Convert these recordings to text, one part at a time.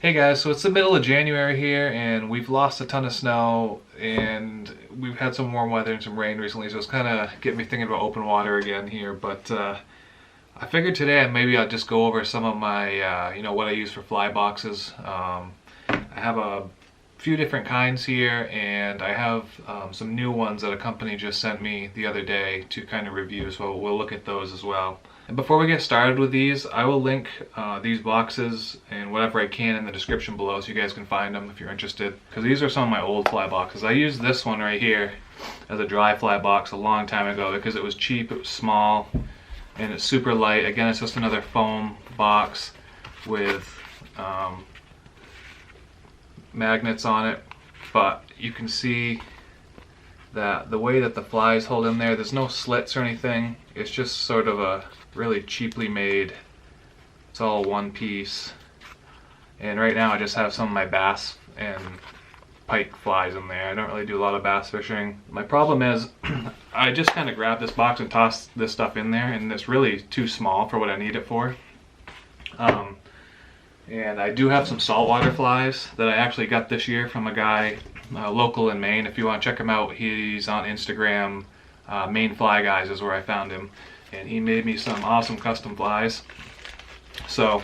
Hey guys, so it's the middle of January here and we've lost a ton of snow and we've had some warm weather and some rain recently, so it's kind of getting me thinking about open water again here. But I figured today maybe I'll just go over some of my, what I use for fly boxes. I have a few different kinds here, and I have some new ones that a company just sent me the other day to kind of review, so we'll look at those as well. And before we get started with these, I will link these boxes and whatever I can in the description below so you guys can find them if you're interested. Because these are some of my old fly boxes. I used this one right here as a dry fly box a long time ago because it was cheap, it was small, and it's super light. Again, it's just another foam box with magnets on it, but you can see that the way that the flies hold in there, there's no slits or anything. It's just sort of a really cheaply made, it's all one piece. And right now I just have some of my bass and pike flies in there. I don't really do a lot of bass fishing. My problem is I just kind of grab this box and toss this stuff in there, and it's really too small for what I need it for. And I do have some saltwater flies that I actually got this year from a guy local in Maine. If you want to check him out, he's on Instagram. Maine Fly Guys is where I found him. And he made me some awesome custom flies. So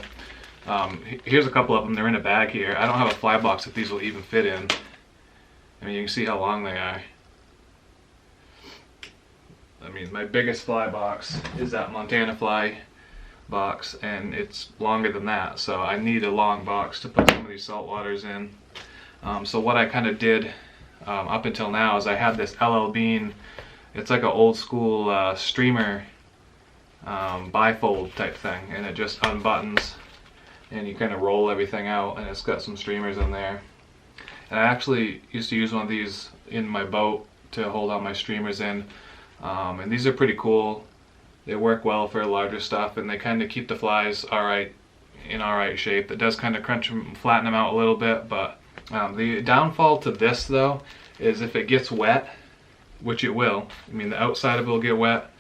here's a couple of them. They're in a bag here. I don't have a fly box that these will even fit in. I mean, you can see how long they are. I mean, my biggest fly box is that Montana fly box, and it's longer than that, so I need a long box to put some of these saltwaters in. So what I kind of did up until now is I had this LL Bean. It's like an old school streamer bifold type thing, and it just unbuttons and you kind of roll everything out, and it's got some streamers in there. And I actually used to use one of these in my boat to hold all my streamers in, and these are pretty cool. They work well for larger stuff, and they kind of keep the flies in all right shape. It does kind of crunch them, flatten them out a little bit, but the downfall to this though is if it gets wet, which it will. I mean, the outside of it will get wet,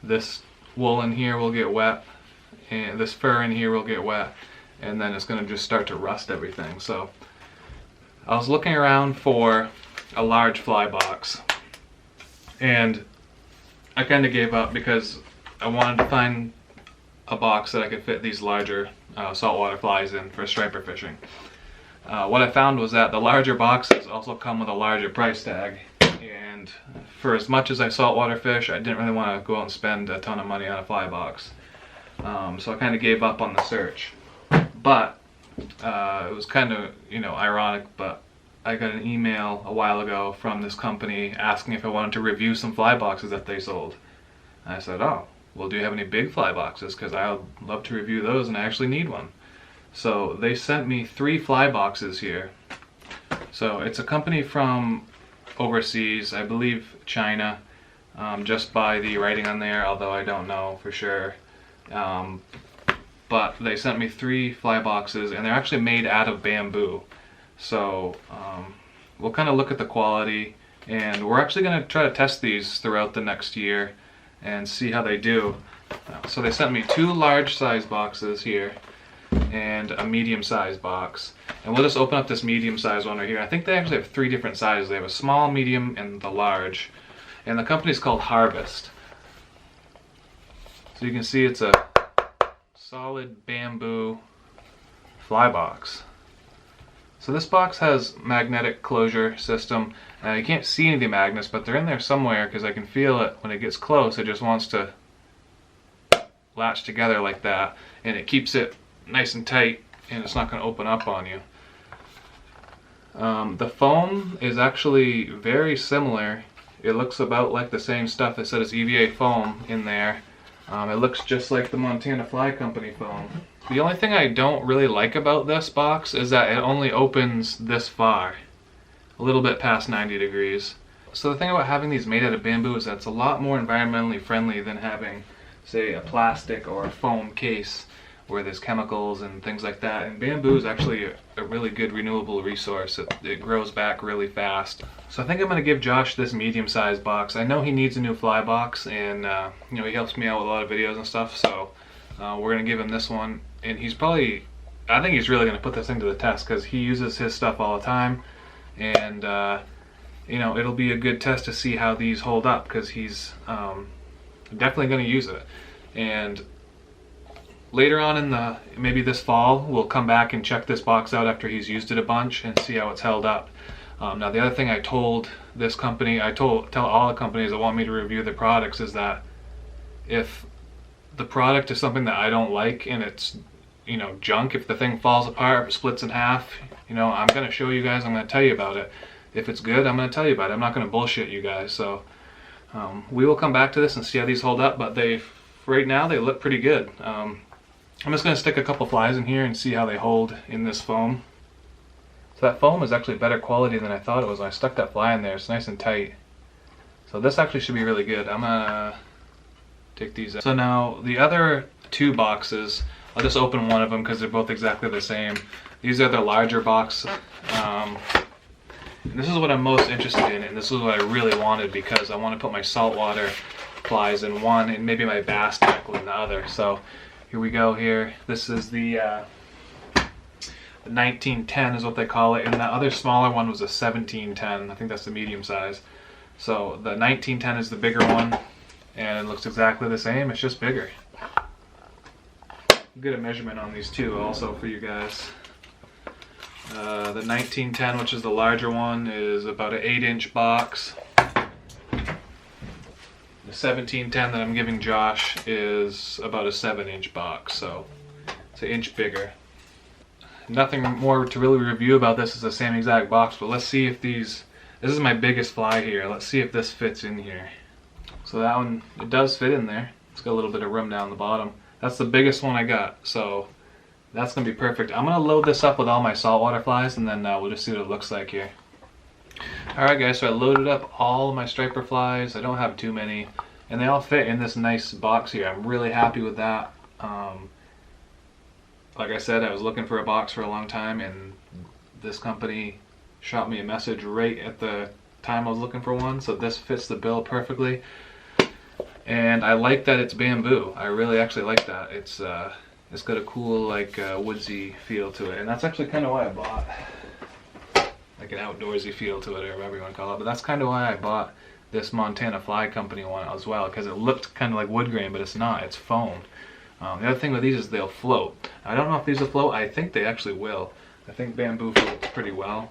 this wool in here will get wet, and this fur in here will get wet, and then it's going to just start to rust everything. So I was looking around for a large fly box, and I kind of gave up because I wanted to find a box that I could fit these larger saltwater flies in for striper fishing. What I found was that the larger boxes also come with a larger price tag, and for as much as I saltwater fish, I didn't really want to go out and spend a ton of money on a fly box. So I kind of gave up on the search. But it was kind of, ironic, but I got an email a while ago from this company asking if I wanted to review some fly boxes that they sold. And I said, oh, well, do you have any big fly boxes? Because I would love to review those, and I actually need one. So they sent me 3 fly boxes here. So it's a company from overseas, I believe China, just by the writing on there, although I don't know for sure. But they sent me 3 fly boxes, and they're actually made out of bamboo. So we'll kind of look at the quality, and we're actually going to try to test these throughout the next year and see how they do. So they sent me 2 large size boxes here and a medium sized box, and we'll just open up this medium sized one right here. I think they actually have 3 different sizes. They have a small, medium, and the large, and the company's called Harvest. So you can see it's a solid bamboo fly box. So this box has magnetic closure system. You can't see any of the magnets, but they're in there somewhere because I can feel it when it gets close. It just wants to latch together like that, and it keeps it nice and tight, and it's not going to open up on you. The foam is actually very similar. It looks about like the same stuff. They said it's EVA foam in there. It looks just like the Montana Fly Company foam. The only thing I don't really like about this box is that it only opens this far, a little bit past 90 degrees. So the thing about having these made out of bamboo is that it's a lot more environmentally friendly than having, say, a plastic or a foam case where there's chemicals and things like that. And bamboo is actually a really good renewable resource. It grows back really fast. So I think I'm going to give Josh this medium-sized box. I know he needs a new fly box, and he helps me out with a lot of videos and stuff, so we're going to give him this one. And he's probably I think he's really going to put this thing to the test because he uses his stuff all the time, and you know, it'll be a good test to see how these hold up because he's definitely going to use it. And later on in maybe this fall, we'll come back and check this box out after he's used it a bunch and see how it's held up. Now the other thing I told this company, tell all the companies that want me to review their products, is that if the product is something that I don't like and it's, you know, junk, if the thing falls apart, if it splits in half, you know, I'm going to show you guys, I'm going to tell you about it. If it's good, I'm going to tell you about it. I'm not going to bullshit you guys. So we will come back to this and see how these hold up, but right now they look pretty good. I'm just going to stick a couple flies in here and see how they hold in this foam. So that foam is actually better quality than I thought it was when I stuck that fly in there. It's nice and tight. So this actually should be really good. I'm going to take these out. So now the other two boxes, I'll just open one of them because they're both exactly the same. These are the larger box. This is what I'm most interested in, and this is what I really wanted because I want to put my saltwater flies in one and maybe my bass tackle in the other. So here we go here. This is the 1910 is what they call it, and that other smaller one was a 1710. I think that's the medium size. So the 1910 is the bigger one, and it looks exactly the same, it's just bigger. Get a measurement on these two also for you guys. The 1910, which is the larger one, is about an 8-inch box. The 1710 that I'm giving Josh is about a 7-inch box, so it's an inch bigger. Nothing more to really review about this. It's the same exact box, but let's see if this is my biggest fly here. Let's see if this fits in here. So that one, it does fit in there. It's got a little bit of room down the bottom. That's the biggest one I got, so that's going to be perfect. I'm going to load this up with all my saltwater flies, and then we'll just see what it looks like here. Alright guys, so I loaded up all of my striper flies. I don't have too many, and they all fit in this nice box here. I'm really happy with that. Like I said, I was looking for a box for a long time, and this company shot me a message right at the time I was looking for one, so this fits the bill perfectly. And I like that it's bamboo. I really actually like that. It's got a cool, like, woodsy feel to it, and that's actually kind of why I bought, like, an outdoorsy feel to it, or whatever you want to call it. But that's kind of why I bought this Montana Fly Company one as well, because it looked kind of like wood grain, but it's not. It's foamed. The other thing with these is they'll float. I don't know if these will float. I think they actually will. I think bamboo floats pretty well,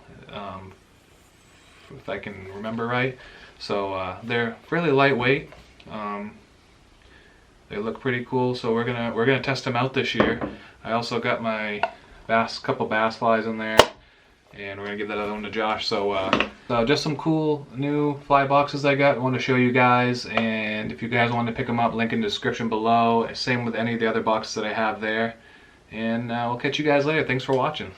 if I can remember right. So they're fairly lightweight. They look pretty cool, so we're gonna test them out this year. I also got my couple bass flies in there, and we're gonna give that other one to Josh. So just some cool new fly boxes I got. I want to show you guys, and if you guys want to pick them up, link in the description below. Same with any of the other boxes that I have there. And we'll catch you guys later. Thanks for watching.